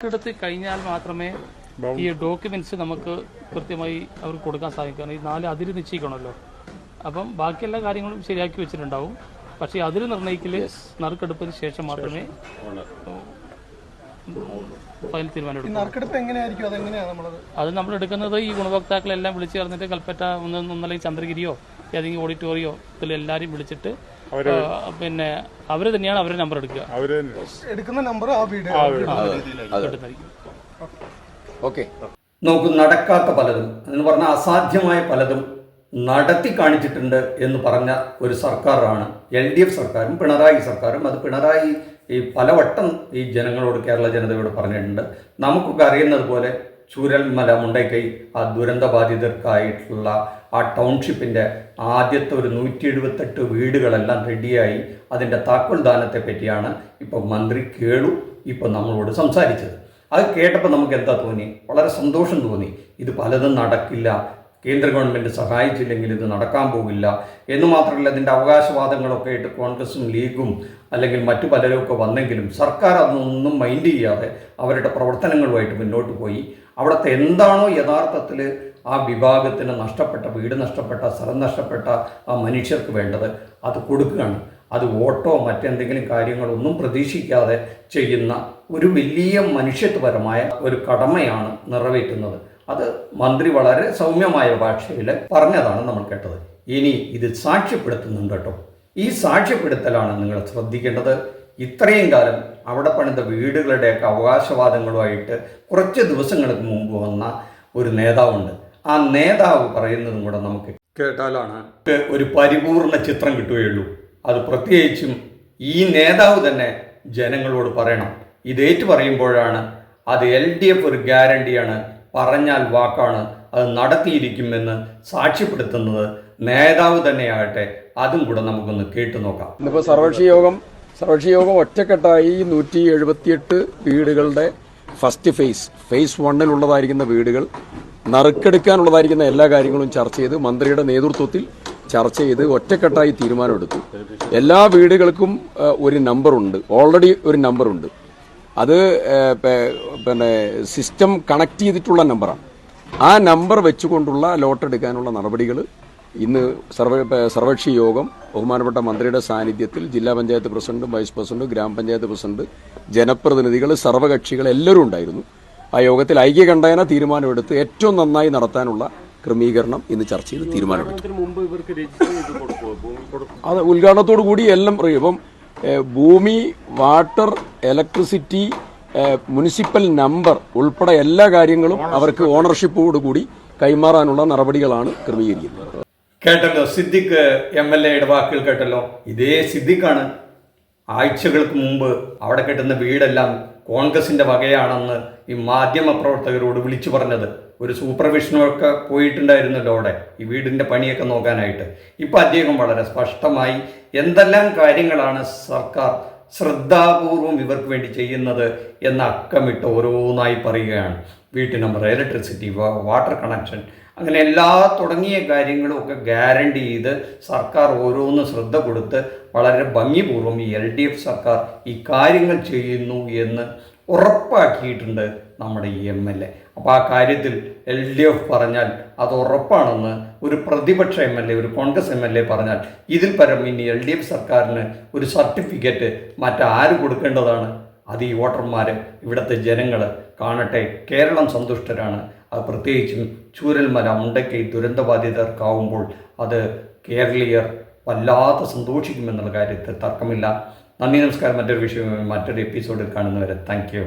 എടുത്ത് കഴിഞ്ഞാൽ മാത്രമേ ഈ ഡോക്യുമെന്റ്സ് നമുക്ക് കൃത്യമായി അവർക്ക് കൊടുക്കാൻ സാധിക്കും. കാരണം ഈ 4 അതിര് നിശ്ചയിക്കണമല്ലോ. അപ്പം ബാക്കി എല്ലാ കാര്യങ്ങളും ശരിയാക്കി വെച്ചിട്ടുണ്ടാവും. പക്ഷേ അതിര് നിർണ്ണയിക്കൽ നറുക്കെടുപ്പിന് ശേഷം മാത്രമേ ഫയൽ തീരുമാനം. അത് നമ്മൾ എടുക്കുന്നത് ഈ ഗുണഭോക്താക്കളെല്ലാം വിളിച്ചു ചേർന്നിട്ട് കൽപ്പറ്റ ഒന്നല്ലെങ്കിൽ ചന്ദ്രഗിരിയോ ഏതെങ്കിലും ഓഡിറ്റോറിയോ ഇതിലെല്ലാവരും വിളിച്ചിട്ട് പിന്നെ അവര് തന്നെയാണ് അവരുടെ നമ്പർ എടുക്കുക. എടുക്കുന്ന നമ്പർ ഓക്കെ. നമുക്ക് നടക്കാത്ത പലതും എന്ന് പറഞ്ഞാൽ അസാധ്യമായ പലതും നടത്തി കാണിച്ചിട്ടുണ്ട് എന്ന് പറഞ്ഞ ഒരു സർക്കാരാണ് LDF സർക്കാരും പിണറായി സർക്കാരും. അത് പിണറായി ഈ പലവട്ടം ഈ ജനങ്ങളോട്, കേരള ജനതയോട് പറഞ്ഞിട്ടുണ്ട്. നമുക്കൊക്കെ അറിയുന്നത് പോലെ ചൂരൽമല മുണ്ടക്കൈ ആ ദുരന്തബാധിതർക്കായിട്ടുള്ള ആ ടൗൺഷിപ്പിൻ്റെ ആദ്യത്തെ ഒരു 178 വീടുകളെല്ലാം റെഡിയായി അതിൻ്റെ താക്കോൽ ദാനത്തെ പറ്റിയാണ് ഇപ്പോൾ മന്ത്രി കേളു ഇപ്പോൾ നമ്മളോട് സംസാരിച്ചത്. അത് കേട്ടപ്പോൾ നമുക്ക് എന്താ തോന്നി? വളരെ സന്തോഷം തോന്നി. ഇത് പലതും നടക്കില്ല, കേന്ദ്ര ഗവൺമെൻറ് സഹായിച്ചില്ലെങ്കിൽ ഇത് നടക്കാൻ പോകില്ല എന്ന് മാത്രമല്ല, ഇതിൻ്റെ അവകാശവാദങ്ങളൊക്കെ ആയിട്ട് കോൺഗ്രസും ലീഗും അല്ലെങ്കിൽ മറ്റു പലരുമൊക്കെ വന്നെങ്കിലും സർക്കാർ അതൊന്നും മൈൻഡ് ചെയ്യാതെ അവരുടെ പ്രവർത്തനങ്ങളുമായിട്ട് മുന്നോട്ട് പോയി. അവിടുത്തെ എന്താണോ യഥാർത്ഥത്തിൽ ആ വിഭാഗത്തിന് നഷ്ടപ്പെട്ട വീട്, നഷ്ടപ്പെട്ട സ്ഥലം, നഷ്ടപ്പെട്ട ആ മനുഷ്യർക്ക് വേണ്ടത് അത് കൊടുക്കുകയാണ്. അത് വോട്ടോ മറ്റെന്തെങ്കിലും കാര്യങ്ങളൊന്നും പ്രതീക്ഷിക്കാതെ ചെയ്യുന്ന ഒരു വലിയ മനുഷ്യത്വപരമായ ഒരു കടമയാണ് നിറവേറ്റുന്നത്. അത് മന്ത്രി വളരെ സൗമ്യമായ ഭാഷയിൽ പറഞ്ഞതാണ് നമ്മൾ കേട്ടത്. ഇനി ഇത് സാക്ഷ്യപ്പെടുത്തുന്നുണ്ട് കേട്ടോ. ഈ സാക്ഷ്യപ്പെടുത്തലാണ് നിങ്ങൾ ശ്രദ്ധിക്കേണ്ടത്. ഇത്രയും കാലം അവിടെ പണിത വീടുകളുടെയൊക്കെ അവകാശവാദങ്ങളുമായിട്ട് കുറച്ച് ദിവസങ്ങൾക്ക് മുമ്പ് വന്ന ഒരു നേതാവുണ്ട്. ആ നേതാവ് പറയുന്നതും കൂടെ നമുക്ക് കേട്ടാലാണ് ഒരു പരിപൂർണ ചിത്രം കിട്ടുകയുള്ളൂ. അത് പ്രത്യേകിച്ചും ഈ നേതാവ് തന്നെ ജനങ്ങളോട് പറയണം. ഇതേറ്റു പറയുമ്പോഴാണ് അത് LDF ഒരു ഗ്യാരണ്ടിയാണ്, പറഞ്ഞാൽ വാക്കാണ്, അത് നടത്തിയിരിക്കുമെന്ന് സാക്ഷ്യപ്പെടുത്തുന്നത് നേതാവ് തന്നെയാകട്ടെ. അതും കൂടെ നമുക്കൊന്ന് കേട്ടു നോക്കാം. ഇന്നിപ്പോൾ സർവകക്ഷി യോഗം ഒറ്റക്കെട്ടായി 178 വീടുകളുടെ ഫസ്റ്റ് ഫേസ് 1-ലുള്ളതായിരിക്കുന്ന വീടുകൾ നറുക്കെടുക്കാനുള്ളതായിരിക്കുന്ന എല്ലാ കാര്യങ്ങളും ചർച്ച ചെയ്ത് മന്ത്രിയുടെ നേതൃത്വത്തിൽ ചർച്ച ചെയ്ത് ഒറ്റക്കെട്ടായി തീരുമാനമെടുത്തു. എല്ലാ വീടുകൾക്കും ഒരു നമ്പറുണ്ട്, ഓൾറെഡി ഒരു നമ്പറുണ്ട്. അത് പിന്നെ സിസ്റ്റം കണക്ട് ചെയ്തിട്ടുള്ള നമ്പറാണ്. ആ നമ്പർ വെച്ചുകൊണ്ടുള്ള ലോട്ടെടുക്കാനുള്ള നടപടികൾ ഇന്ന് സർവകക്ഷി യോഗം ബഹുമാനപ്പെട്ട മന്ത്രിയുടെ സാന്നിധ്യത്തിൽ ജില്ലാ പഞ്ചായത്ത് പ്രസിഡന്റും വൈസ് പ്രസിഡന്റും ഗ്രാമപഞ്ചായത്ത് പ്രസിഡന്റ്, ജനപ്രതിനിധികൾ, സർവകക്ഷികൾ എല്ലാവരും ഉണ്ടായിരുന്നു. ആ യോഗത്തിൽ ഐക്യകണ്ഠേന തീരുമാനമെടുത്ത് ഏറ്റവും നന്നായി നടത്താനുള്ള ക്രമീകരണം ഇന്ന് ചർച്ച ചെയ്ത് തീരുമാനമെടുത്തു. അത് ഉദ്ഘാടനത്തോടു കൂടി എല്ലാം ഇപ്പം ഭൂമി, വാട്ടർ, ഇലക്ട്രിസിറ്റി, മുനിസിപ്പൽ നമ്പർ ഉൾപ്പെടെ എല്ലാ കാര്യങ്ങളും അവർക്ക് ഓണർഷിപ്പോടുകൂടി കൈമാറാനുള്ള നടപടികളാണ് ക്രമീകരിക്കുന്നത്. കേട്ടല്ലോ സിദ്ദിഖ് MLA വാക്കുകൾ കേട്ടല്ലോ. ഇതേ സിദ്ദിഖാണ് ആഴ്ചകൾക്ക് മുമ്പ് അവിടെ കിട്ടുന്ന വീടെല്ലാം കോൺഗ്രസിന്റെ വകയാണെന്ന് ഈ മാധ്യമപ്രവർത്തകരോട് വിളിച്ചു പറഞ്ഞത്. ഒരു സൂപ്പർവിഷനൊക്കെ പോയിട്ടുണ്ടായിരുന്നല്ലോ അവിടെ ഈ വീടിൻ്റെ പണിയൊക്കെ നോക്കാനായിട്ട്. ഇപ്പം അദ്ദേഹം വളരെ സ്പഷ്ടമായി എന്തെല്ലാം കാര്യങ്ങളാണ് സർക്കാർ ശ്രദ്ധാപൂർവം ഇവർക്ക് വേണ്ടി ചെയ്യുന്നത് എന്ന അക്കമിട്ട് ഓരോന്നായി പറയുകയാണ്. വീട്ടു നമ്പർ, ഇലക്ട്രിസിറ്റി, വാട്ടർ കണക്ഷൻ, അങ്ങനെ എല്ലാ തുടങ്ങിയ കാര്യങ്ങളും ഒക്കെ ഗ്യാരണ്ടി ചെയ്ത് സർക്കാർ ഓരോന്ന് ശ്രദ്ധ കൊടുത്ത് വളരെ ഭംഗിപൂർവ്വം ഈ LDF സർക്കാർ ഈ കാര്യങ്ങൾ ചെയ്യുന്നു എന്ന് ഉറപ്പാക്കിയിട്ടുണ്ട് നമ്മുടെ ഈ MLA. അപ്പോൾ ആ കാര്യത്തിൽ LDF പറഞ്ഞാൽ അത് ഉറപ്പാണെന്ന് ഒരു പ്രതിപക്ഷ MLA, ഒരു കോൺഗ്രസ് MLA പറഞ്ഞാൽ ഇതിൽ പരം ഇനി LDF സർക്കാരിന് ഒരു സർട്ടിഫിക്കറ്റ് മറ്റാര് കൊടുക്കേണ്ടതാണ്? അത് ഈ വോട്ടർമാർ, ഇവിടുത്തെ ജനങ്ങൾ കാണട്ടെ. കേരളം സന്തുഷ്ടരാണ്. അത് പ്രത്യേകിച്ചും ചൂരൽമല മുണ്ടക്കൈ ദുരന്തബാധിതർക്കാവുമ്പോൾ അത് കേരളീയർ വല്ലാതെ സന്തോഷിക്കുമെന്നുള്ള കാര്യത്തിൽ തർക്കമില്ല. നന്ദി, നമസ്കാരം. മറ്റൊരു വിഷയവുമായി മറ്റൊരു എപ്പിസോഡിൽ കാണുന്നവരെ താങ്ക് യു.